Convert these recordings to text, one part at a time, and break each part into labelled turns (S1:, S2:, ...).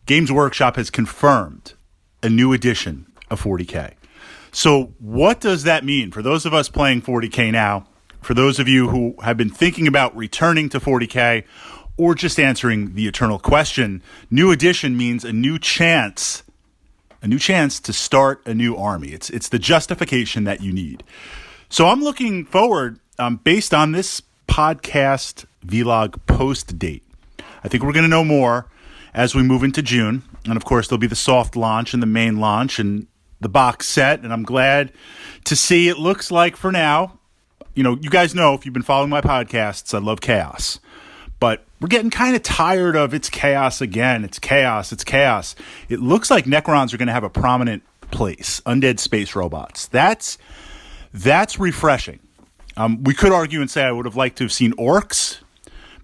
S1: Games Workshop has confirmed a new edition of 40K. So what does that mean for those of us playing 40K now, for those of you who have been thinking about returning to 40K, or just answering the eternal question? New edition means a new chance to start a new army. It's the justification that you need. So I'm looking forward, based on this podcast vlog post date. I think we're going to know more as we move into June. And of course, there'll be the soft launch and the main launch and the box set. And I'm glad to see it looks like for now. You know, you guys know if you've been following my podcasts, I love chaos. But we're getting kind of tired of it's chaos again. It's chaos. It's chaos. It looks like Necrons are going to have a prominent place. Undead space robots. That's refreshing. We could argue and say I would have liked to have seen orcs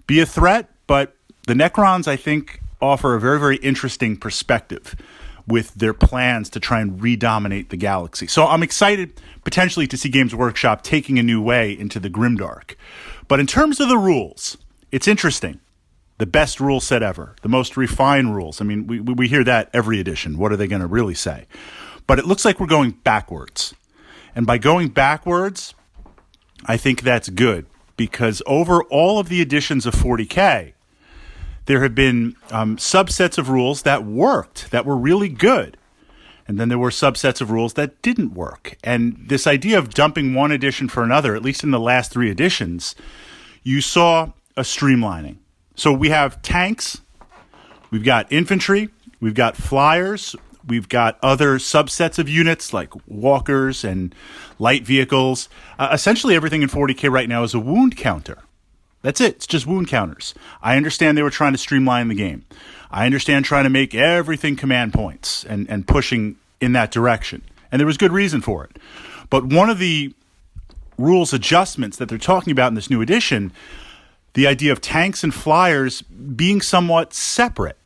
S1: be a threat, but the Necrons, I think, offer a very, very interesting perspective with their plans to try and redominate the galaxy. So I'm excited potentially to see Games Workshop taking a new way into the Grimdark. But in terms of the rules, it's interesting. The best rule set ever. The most refined rules. I mean, we hear that every edition. What are they going to really say? But it looks like we're going backwards. And by going backwards, I think that's good. Because over all of the editions of 40K, there have been subsets of rules that worked, that were really good. And then there were subsets of rules that didn't work. And this idea of dumping one edition for another, at least in the last 3 editions, you saw a streamlining. So we have tanks, we've got infantry, we've got flyers, we've got other subsets of units like walkers and light vehicles. Essentially everything in 40K right now is a wound counter. That's it. It's just wound counters. I understand they were trying to streamline the game. I understand trying to make everything command points and pushing in that direction. And there was good reason for it. But one of the rules adjustments that they're talking about in this new edition, the idea of tanks and flyers being somewhat separate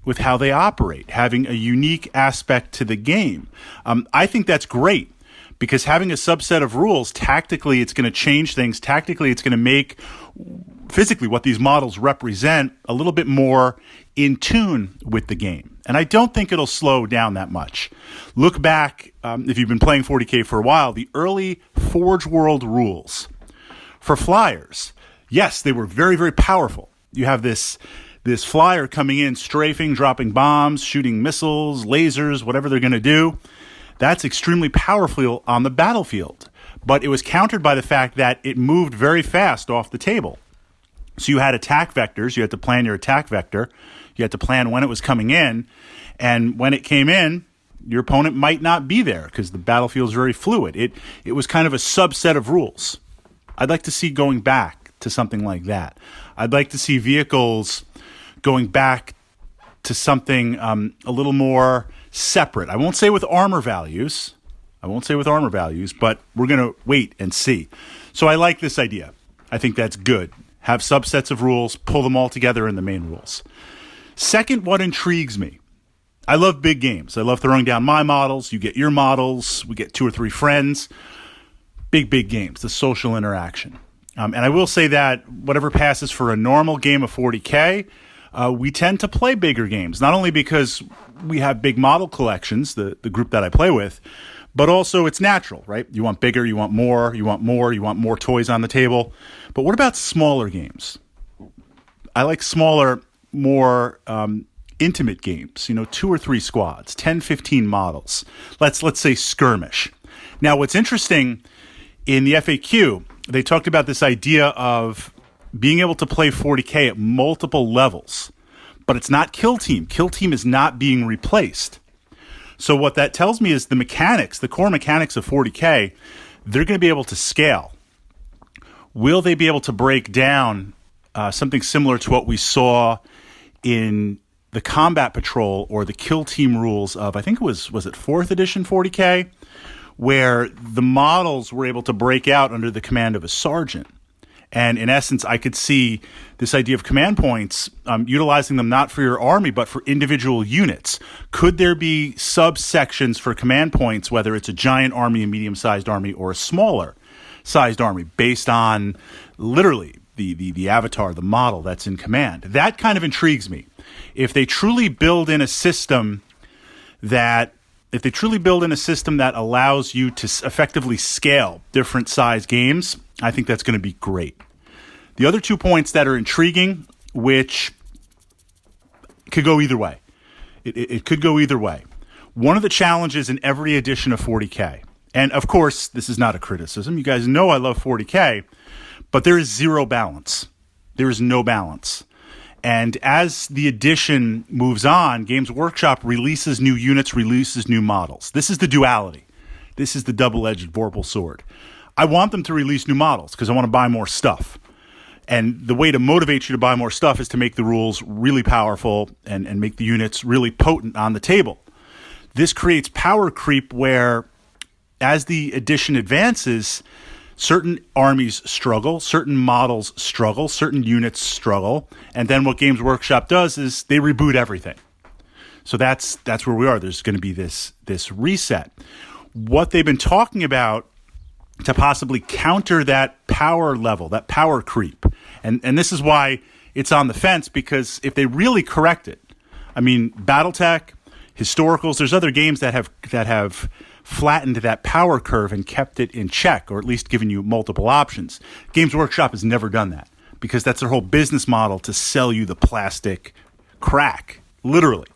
S1: with how they operate, having a unique aspect to the game. I think that's great because having a subset of rules, tactically, it's going to change things. Tactically, it's going to make physically what these models represent a little bit more in tune with the game. And I don't think it'll slow down that much. Look back, if you've been playing 40K for a while, the early Forge World rules for flyers. Yes, they were very, very powerful. You have this flyer coming in, strafing, dropping bombs, shooting missiles, lasers, whatever they're going to do. That's extremely powerful on the battlefield. But it was countered by the fact that it moved very fast off the table. So you had attack vectors. You had to plan your attack vector. You had to plan when it was coming in. And when it came in, your opponent might not be there because the battlefield is very fluid. It was kind of a subset of rules. I'd like to see going back to something like that. I'd like to see vehicles going back to something a little more separate. I won't say with armor values, but we're going to wait and see. So I like this idea. I think that's good. Have subsets of rules, pull them all together in the main rules. Second, what intrigues me. I love big games. I love throwing down my models. You get your models. We get 2 or 3 friends. Big games, the social interaction. And I will say that whatever passes for a normal game of 40K, we tend to play bigger games, not only because we have big model collections, the group that I play with, but also it's natural, right? You want bigger, you want more toys on the table. But what about smaller games? I like smaller, more intimate games, 2 or 3 squads, 10, 15 models. Let's say skirmish. Now, what's interesting in the FAQ, they talked about this idea of being able to play 40K at multiple levels, but it's not Kill Team. Kill Team is not being replaced. So what that tells me is the mechanics, the core mechanics of 40K, they're going to be able to scale. Will they be able to break down something similar to what we saw in the Combat Patrol or the Kill Team rules of, I think it was it 4th edition 40K, where the models were able to break out under the command of a sergeant. And in essence, I could see this idea of command points, utilizing them not for your army, but for individual units. Could there be subsections for command points, whether it's a giant army, a medium-sized army, or a smaller-sized army, based on literally the avatar, the model that's in command? That kind of intrigues me. if they truly build in a system that allows you to effectively scale different size games, I think that's going to be great. The other 2 points that are intriguing, which could go either way. It could go either way. One of the challenges in every edition of 40K, and of course, this is not a criticism. You guys know I love 40K, but there is zero balance. There is no balance. And as the edition moves on, Games Workshop releases new units, releases new models. This is the duality. This is the double-edged vorpal sword. I want them to release new models because I want to buy more stuff. And the way to motivate you to buy more stuff is to make the rules really powerful and make the units really potent on the table. This creates power creep where, as the edition advances, certain armies struggle, certain models struggle, certain units struggle, and then what Games Workshop does is they reboot everything. So that's where we are. There's going to be this reset. What they've been talking about to possibly counter that power level, that power creep, and this is why it's on the fence, because if they really correct it, I mean, BattleTech, Historicals, there's other games that have flattened that power curve and kept it in check, or at least given you multiple options. Games Workshop has never done that because that's their whole business model, to sell you the plastic crack, literally.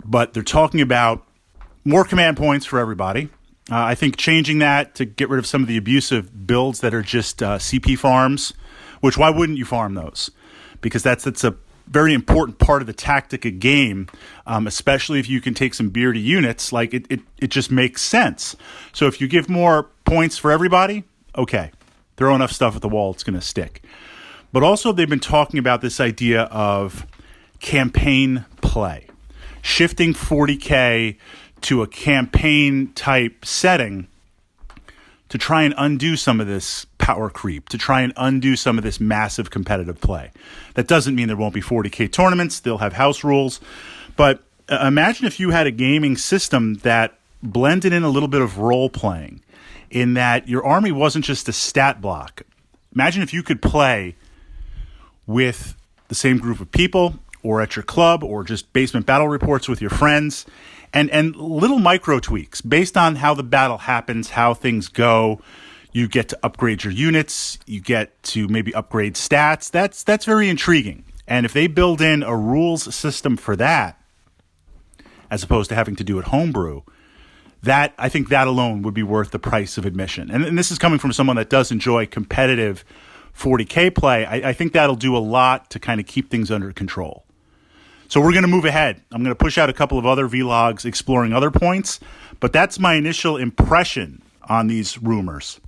S1: But they're talking about more command points for everybody. I think changing that to get rid of some of the abusive builds that are just CP farms, which why wouldn't you farm those? Because that's a very important part of the tactic game, especially if you can take some beer to units. Like it just makes sense. So if you give more points for everybody, okay, throw enough stuff at the wall, it's going to stick. But also they've been talking about this idea of campaign play, shifting 40K to a campaign type setting to try and undo some of this power creep, to try and undo some of this massive competitive play. That doesn't mean there won't be 40K tournaments. They'll have house rules. But imagine if you had a gaming system that blended in a little bit of role playing, in that your army wasn't just a stat block. Imagine if you could play with the same group of people, or at your club, or just basement battle reports with your friends, and little micro tweaks based on how the battle happens, how things go. You get to upgrade your units. You get to maybe upgrade stats. That's very intriguing. And if they build in a rules system for that, as opposed to having to do it homebrew, I think that alone would be worth the price of admission. And this is coming from someone that does enjoy competitive 40K play. I think that'll do a lot to kind of keep things under control. So we're going to move ahead. I'm going to push out a couple of other vlogs exploring other points, but that's my initial impression on these rumors.